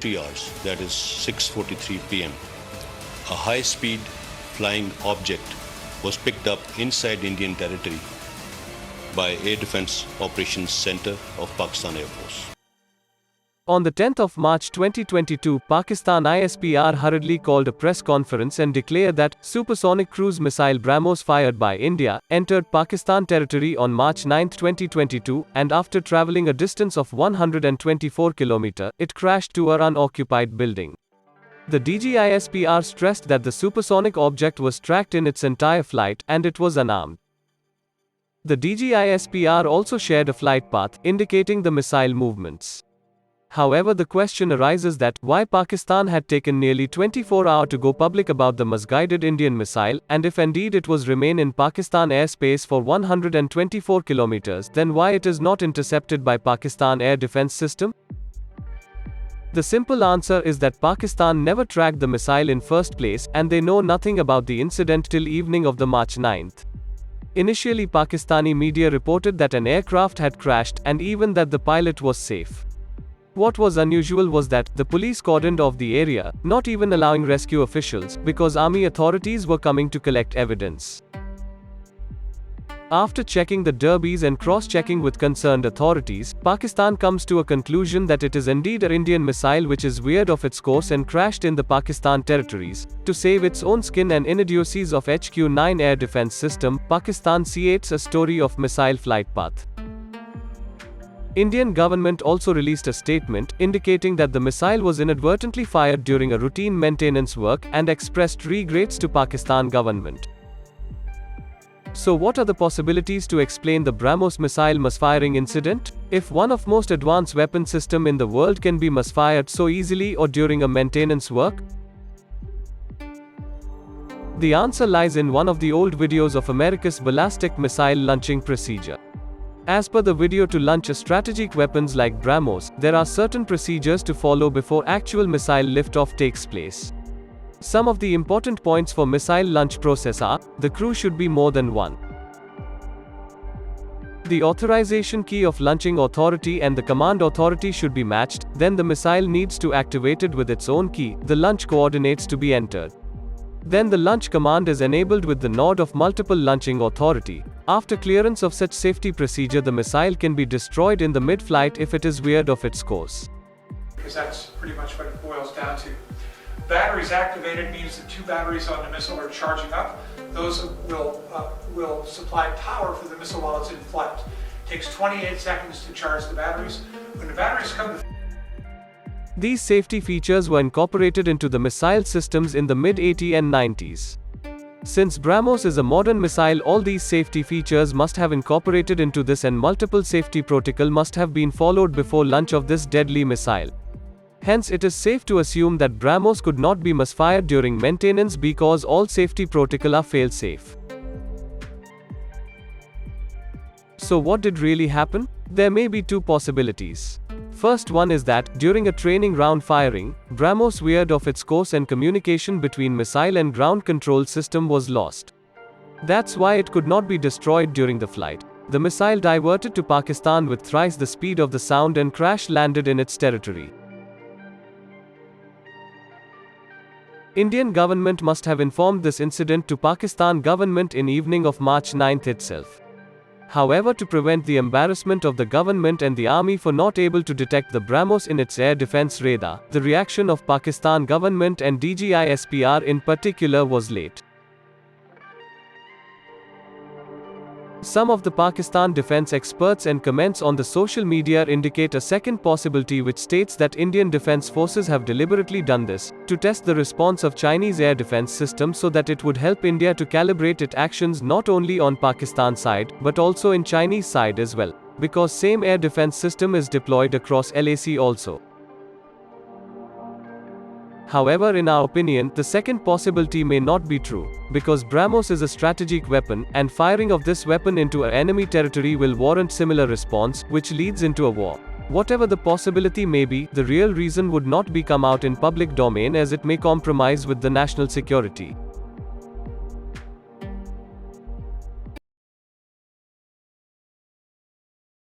23 hours, that is 6:43 p.m., a high-speed flying object was picked up inside Indian territory by Air Defence Operations Center of Pakistan Air Force. On the 10th of March 2022, Pakistan ISPR hurriedly called a press conference and declared that supersonic cruise missile BrahMos fired by India entered Pakistan territory on March 9, 2022, and after traveling a distance of 124 km, it crashed to an unoccupied building. The DGISPR stressed that the supersonic object was tracked in its entire flight and it was unarmed. The DGISPR also shared a flight path indicating the missile movements. However, the question arises that why Pakistan had taken nearly 24 hours to go public about the misguided Indian missile, and if indeed it was remain in Pakistan airspace for 124 kilometers, then why it is not intercepted by Pakistan air defense system? The simple answer is that Pakistan never tracked the missile in first place, and they know nothing about the incident till evening of the March 9th. Initially, Pakistani media reported that an aircraft had crashed, and even that the pilot was safe. What was unusual was that the police cordoned off the area, not even allowing rescue officials, because army authorities were coming to collect evidence. After checking the derbies and cross-checking with concerned authorities, Pakistan comes to a conclusion that it is indeed an Indian missile which is veered off its course and crashed in the Pakistan territories. To save its own skin and idiocies of HQ-9 air defense system, Pakistan creates a story of missile flight path. Indian government also released a statement indicating that the missile was inadvertently fired during a routine maintenance work and expressed regrets to Pakistan government. So what are the possibilities to explain the BrahMos missile misfiring incident? If one of most advanced weapon system in the world can be misfired so easily or during a maintenance work? The answer lies in one of the old videos of America's ballistic missile launching procedure. As per the video, to launch a strategic weapons like BrahMos, there are certain procedures to follow before actual missile liftoff takes place. Some of the important points for missile launch process are: the crew should be more than one. The authorization key of launching authority and the command authority should be matched, then the missile needs to activate it with its own key, the launch coordinates to be entered. Then the launch command is enabled with the nod of multiple launching authority. After clearance of such safety procedure, the missile can be destroyed in the mid-flight if it is veered off its course. Because that's pretty much what it boils down to. Batteries activated means the two batteries on the missile are charging up. Those will supply power for the missile while it's in flight. It takes 28 seconds to charge the batteries. When the batteries come to These safety features were incorporated into the missile systems in the mid-80s and 90s. Since BrahMos is a modern missile, all these safety features must have incorporated into this, and multiple safety protocol must have been followed before launch of this deadly missile. Hence, it is safe to assume that BrahMos could not be misfired during maintenance because all safety protocol are fail-safe. So what did really happen? There may be two possibilities. First one is that, during a training round firing, BrahMos veered off its course and communication between missile and ground control system was lost. That's why it could not be destroyed during the flight. The missile diverted to Pakistan with thrice the speed of the sound and crash-landed in its territory. Indian government must have informed this incident to Pakistan government in evening of March 9th itself. However, to prevent the embarrassment of the government and the army for not able to detect the BrahMos in its air defense radar, the reaction of Pakistan government and DGISPR in particular was late. Some of the Pakistan defense experts and comments on the social media indicate a second possibility, which states that Indian defense forces have deliberately done this to test the response of Chinese air defense system so that it would help India to calibrate its actions not only on Pakistan side but also in Chinese side as well, because same air defense system is deployed across LAC also. However, in our opinion, the second possibility may not be true, because BrahMos is a strategic weapon, and firing of this weapon into an enemy territory will warrant similar response, which leads into a war. Whatever the possibility may be, the real reason would not be come out in public domain, as it may compromise with the national security.